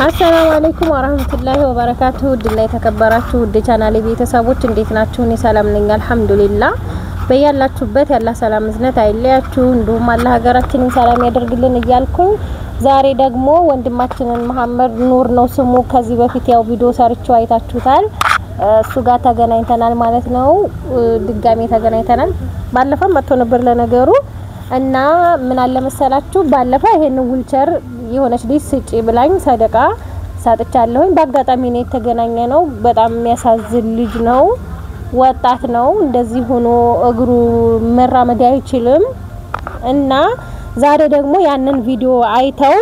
አሰላሙ አለይኩም ወራህመቱላሂ ወበረካቱሁ ድና የተከበራችሁ ውድ ቻናሌ ቤተሰቦች እንዴት ናችሁ? እኔ ሰላም ነኝ አልহামዱሊላህ። በያላችሁበት ያላ ሰላም እዝነት አይለያችሁ እንዲሁም አላህ ሀገራችንን ሰላም ያደርግልን እያልኩኝ ዛሬ ደግሞ ወንድማችንን መሐመድ ኑር ነው ስሙ ከዚህ በፊት ያው ቪዲዮ ሰርቼው አይታችሁታል። እሱ ጋር ተገናኝተናል ማለት ነው። ድጋሜ ተገናኝተናል። ባለፈው መጥቶ ነበር ለነገሩ እና ምን አለ መሰላችሁ ባለፈው ይሄን ዊልቸር የሆነች ልጅ ስጪ ብላኝ ሰደቃ ሳጥቻለሁኝ። በአጋጣሚ ነው የተገናኘነው። በጣም የሚያሳዝን ልጅ ነው። ወጣት ነው። እንደዚህ ሆኖ እግሩ መራመድ አይችልም እና ዛሬ ደግሞ ያንን ቪዲዮ አይተው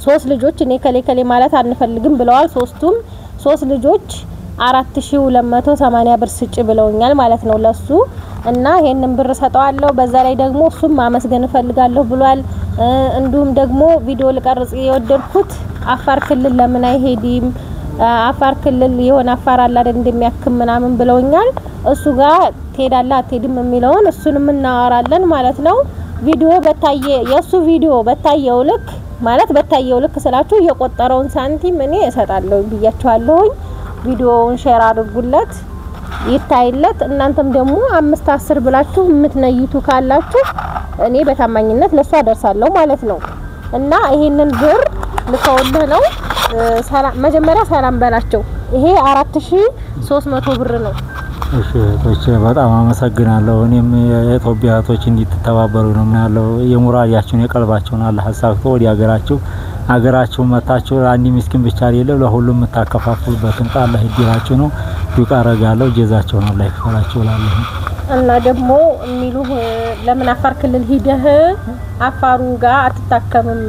ሶስት ልጆች እኔ ከሌ ማለት አንፈልግም ብለዋል። ሶስት ልጆች 4280 ብር ስጪ ብለውኛል ማለት ነው ለሱ እና ይሄንን ብር ሰጣዋለሁ። በዛ ላይ ደግሞ እሱም ማመስገን ፈልጋለሁ ብሏል። እንዲሁም ደግሞ ቪዲዮ ልቀርጽ የወደድኩት አፋር ክልል ለምን አይሄድም አፋር ክልል የሆነ አፋር አለ አይደል እንደሚያክም ምናምን ብለውኛል። እሱ ጋር ትሄዳለህ አትሄድም የሚለውን እሱንም እናወራለን ማለት ነው። ቪዲዮ በታየ የሱ ቪዲዮ በታየው ልክ ማለት በታየው ልክ ስላችሁ የቆጠረውን ሳንቲም እኔ እሰጣለሁ ብያችኋለሁ። ቪዲዮውን ሼር አድርጉለት ይታይለት። እናንተም ደግሞ 5-10 ብላችሁ የምትነይቱ ካላችሁ እኔ በታማኝነት ለሱ አደርሳለሁ ማለት ነው። እና ይሄንን ብር ልከውልህ ነው መጀመሪያ ሰላም በላቸው። ይሄ 4300 ብር ነው። እሺ እሺ በጣም አመሰግናለሁ። እኔም የኢትዮጵያ እህቶች እንድትተባበሩ ነው ያለው። የሙራዲያችሁን የቀልባችሁን አላህ አሳክቶ ወዲ ሀገራችሁ መታችሁ አንዲ ምስኪን ብቻ አይደለም ለሁሉም ተከፋፍሉበትን አላህ ይዲራችሁ ነው። ይቃረጋለሁ ጀዛቸውን አላህ ይክፈላችሁ ላለው እና ደግሞ የሚሉ ለምን አፋር ክልል ሂደህ አፋሩ ጋር አትታከምም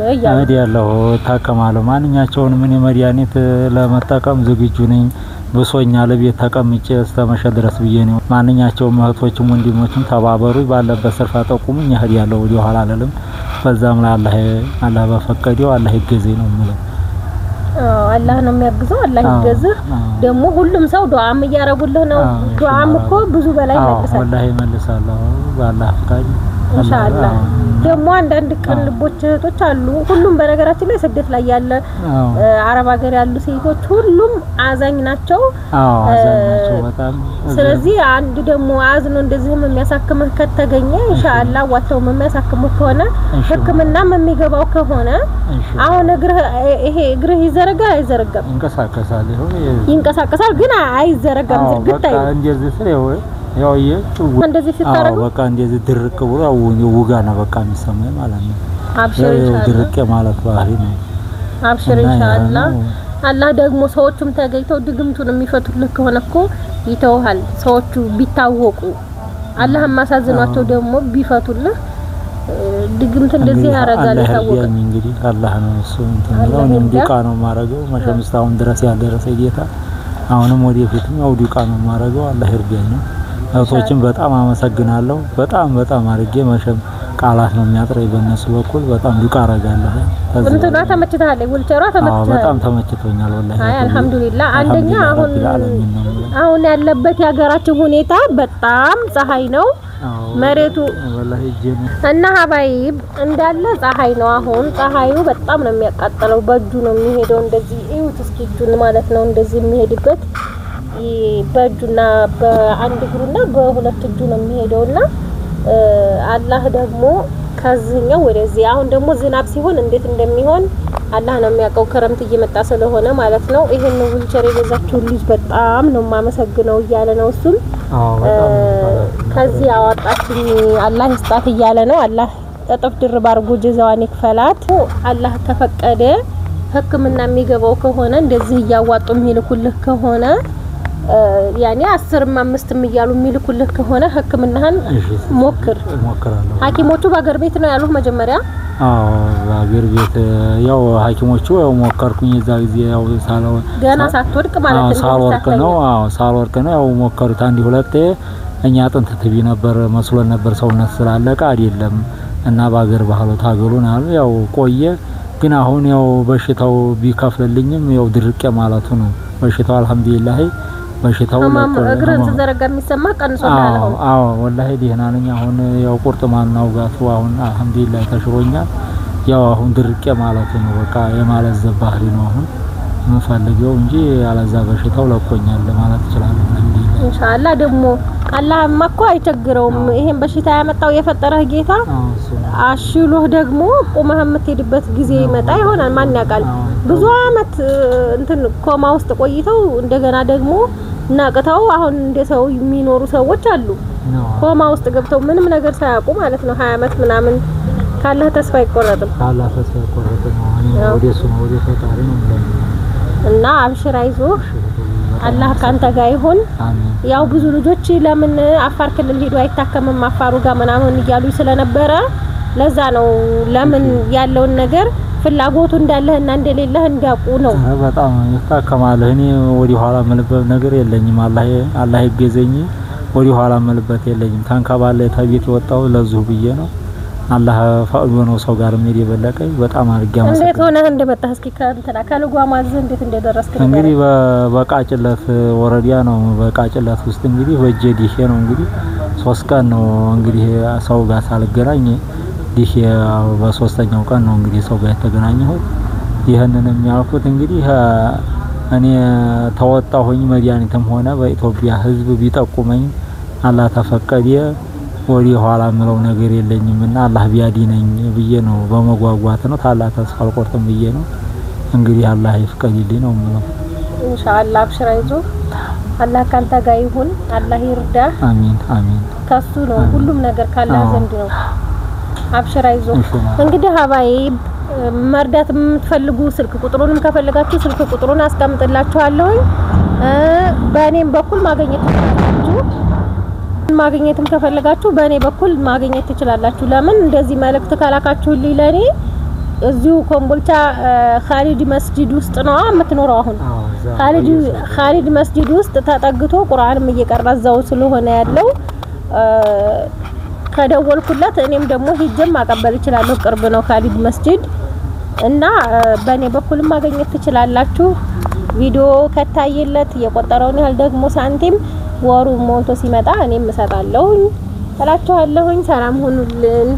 ያለው ታከማለሁ። ማንኛቸውን ምን የመድኃኒት ለመጠቀም ዝግጁ ነኝ። በሶኛ ለቤት ተቀምጬ እስከመሸ ድረስ ብዬ ነው። ማንኛቸውም እህቶችም ወንድሞችም ተባበሩ ባለበት ሰርፋ ጠቁሙኝ ያለው ወዲ ኋላ አይደለም። በዛም ላይ አላህ በፈቀደው አላህ ይገዘኝ ነው ማለት አላህ ነው የሚያግዘው። አላህ ይገዝህ። ደግሞ ሁሉም ሰው ዱዓም እያረጉልህ ነው። ዱዓም እኮ ብዙ በላይ መልሰህ ወላሂ መልሳለሁ ባላህ ፈቃድ ኢንሻአላህ። ደግሞ አንዳንድ ቀን ልቦች እህቶች አሉ። ሁሉም በነገራችን ላይ ስደት ላይ ያለ አረብ ሀገር ያሉ ሴቶች ሁሉም አዛኝ ናቸው። አዛኝ በጣም። ስለዚህ አንድ ደግሞ አዝኖ እንደዚህም የሚያሳክምህ ከተገኘ ኢንሻአላህ ዋተው የሚያሳክምህ ከሆነ ህክምናም የሚገባው ከሆነ አሁን እግርህ ይዘረጋል አይዘረጋም? ይንቀሳቀሳል ግን አይዘረጋም። ዝግት አይደል? እንደዚህ ስለሆነ ያው እንደዚህ ሲታረጉ በቃ እንደዚህ ድርቅ ብሎ ውጋ ነው በቃ የሚሰማኝ ማለት ነው። አብሽር ኢንሻአላህ ድርቅ ማለት ባህሪ ነው። አብሽር ኢንሻአላህ። አላህ ደግሞ ሰዎቹም ተገይተው ድግምቱን የሚፈቱልህ ከሆነ እኮ ይተውሃል። ሰዎቹ ቢታወቁ አላህ ማሳዝኗቸው ደግሞ ቢፈቱልህ ድግምት እንደዚህ ያረጋል ይታወቃል። እንግዲህ አላህ ነው እሱ እንትነው እንዲቃ ነው ማረገው መሸምስታውን ድረስ ያደረሰ ጌታ አሁንም ወደፊትም ያው ዲቃ ነው ማረገው። አላህ ይርዳኝ ነው። እህቶችን በጣም አመሰግናለሁ። በጣም አርጌ መሸም ቃላት ነው የሚያጥረኝ በእነሱ በኩል በጣም ዲቃ አረጋለሁ። እንትና ተመችቷል ዊልቸሯ ተመችቷል? በጣም ተመችቶኛል ወላሂ። አይ አልহামዱሊላህ። አንደኛ አሁን ያለበት ያገራችን ሁኔታ በጣም ፀሐይ ነው መሬቱ ወላሂ ጀነ እና ሀባይብ እንዳለ ፀሐይ ነው። አሁን ፀሐዩ በጣም ነው የሚያቃጥለው። በእጁ ነው የሚሄደው እንደዚህ እዩት እስኪ እጁን ማለት ነው እንደዚህ የሚሄድበት በእጁና በአንድ እግሩና በሁለት እጁ ነው የሚሄደውና አላህ ደግሞ ከዚህኛው ወደዚህ አሁን ደግሞ ዝናብ ሲሆን እንዴት እንደሚሆን አላህ ነው የሚያውቀው። ክረምት እየመጣ ስለሆነ ማለት ነው። ይሄን ዊልቸር የገዛችው ልጅ በጣም ነው ማመሰግነው እያለ ነው እሱም ከዚህ አወጣችኝ አላህ ይስጣት እያለ ነው። አላህ እጥፍ ድርብ አድርጎ ጀዛዋን ይክፈላት። አላህ ከፈቀደ ህክምና የሚገባው ከሆነ እንደዚህ እያዋጡ የሚልኩልህ ከሆነ ያኔ 10-5 እያሉ የሚልኩልህ ከሆነ ህክምናህን ሞክር። ሐኪሞቹ በአገር ቤት ነው ያሉት መጀመሪያ? በአገር ቤት ያው ሐኪሞቹ ያው ሞከርኩኝ እዛ ጊዜ ያው ገና ሳትወድቅ ማለት ነው ሳልወድቅ ነው ያው ሞከሩት አንድ ሁለቴ። እኛ አጥንት ትቢ ነበር መስሎን ነበር ሰውነት ስላለቀ አይደለም እና በአገር ባህሉ ታገሉን አሉ። ያው ቆየ ግን አሁን ያው በሽታው ቢከፍልልኝም ያው ድርቅ ማለቱ ነው በሽታው አልহামዱሊላህ በሽታው እግርን ተዘረጋ የሚሰማ ቀንሶልሃል? አዎ ወላሂ ደህና ነኝ። አሁን ያው ቁርጥማን ነው ጋቱ አሁን አልহামዱሊላህ ተሽሮኛል። ያው አሁን ድርቄ ማለት ነው በቃ የማለዘብ ባህሪ ነው አሁን መፈልገው እንጂ ያለዛ በሽታው ለቆኛል ማለት ይችላል። ኢንሻአላህ ደግሞ አላህማ እኮ አይቸግረውም። ይሄን በሽታ ያመጣው የፈጠረህ ጌታ አሽሎህ ደግሞ ቁመህ የምትሄድበት ጊዜ ይመጣ ይሆናል። ማን ያውቃል? ብዙ አመት እንትን ኮማ ውስጥ ቆይተው እንደገና ደግሞ ናቅተው አሁን እንደ ሰው የሚኖሩ ሰዎች አሉ። ኮማ ውስጥ ገብተው ምንም ነገር ሳያውቁ ማለት ነው 20 አመት ምናምን ካላህ ተስፋ አይቆረጥም። ካላህ ተስፋ አይቆረጥም። ወዲሱ ነው ወዲ ፈጣሪ ነው እና አብሽር አይዞህ አላህ ካንተ ጋር ይሁን። ያው ብዙ ልጆች ለምን አፋር ክልል ሄዶ አይታከምም አፋሩ ጋር ምናምን እያሉ ስለነበረ ለዛ ነው ለምን ያለውን ነገር ፍላጎቱ እንዳለህና እንደሌለህ እንዲያውቁ ነው። በጣም ይታከማል። እኔ ወዲ ኋላ መልበብ ነገር የለኝም። አላህ ይገዘኝ። ወዲ ኋላ መልበት የለኝም። ታንካባለ ተቤት ወጣው ለዙ ብዬ ነው። አላህ ፈቅዶ ነው ሰው ጋር ምን ይበለቀኝ በጣም አርጋም ሰው እንዴት ሆነህ እንደመጣህ እስኪ ካንተና ካልጓማዝ እንዴት እንደደረስክ እንግዲህ በቃጭለት ወረዲያ ነው። በቃጭለት ውስጥ እንግዲህ በጀዲህ ነው እንግዲህ 3 ቀን ነው እንግዲህ ሰው ጋር ሳልገናኝ ዲህ በ3ኛው ቀን ነው እንግዲህ ሰው ጋር ተገናኘው። ይሄንንም ያልኩት እንግዲህ እኔ ተወጣሁኝ መድያኒትም ሆነ በኢትዮጵያ ህዝብ ቢጠቁመኝ አላህ ተፈቀደ ወዲ ኋላ ምለው ነገር የለኝምና አላህ ቢያዲነኝ ብዬ ነው በመጓጓት ነው ታላ ተስፋ አልቆርጥም ብዬ ነው እንግዲህ አላህ ይፍቀድልኝ ነው ምለው። ኢንሻአላህ አብሽር አይዞህ አላህ ካንተ ጋር ይሁን። አላህ ይርዳ። አሚን አሚን። ከሱ ነው ሁሉም ነገር ካላህ ዘንድ ነው። አብሽር አይዞህ። እንግዲህ ሀባይ መርዳት የምትፈልጉ ስልክ ቁጥሩንም ከፈለጋችሁ ስልክ ቁጥሩን አስቀምጥላችኋለሁ። በእኔም በኩል ማግኘትም ከፈለጋችሁ በእኔ በኩል ማግኘት ትችላላችሁ። ለምን እንደዚህ መልእክት ካላካችሁልኝ ለኔ እዚሁ ኮምቦልቻ ኻሊድ መስጂድ ውስጥ ነው የምትኖረው። አሁን ኻሊድ መስጂድ ውስጥ ተጠግቶ ቁርአንም እየቀራ እዛው ስለሆነ ያለው ከደወልኩለት እኔም ደግሞ ሂጅም ማቀበል እችላለሁ። ቅርብ ነው ኻሊድ መስጂድ እና በእኔ በኩል ማግኘት ትችላላችሁ። ቪዲዮ ከታየለት የቆጠረውን ያህል ደግሞ ሳንቲም ወሩ ሞልቶ ሲመጣ እኔም እሰጣለሁ። ሰላም ሁኑልን።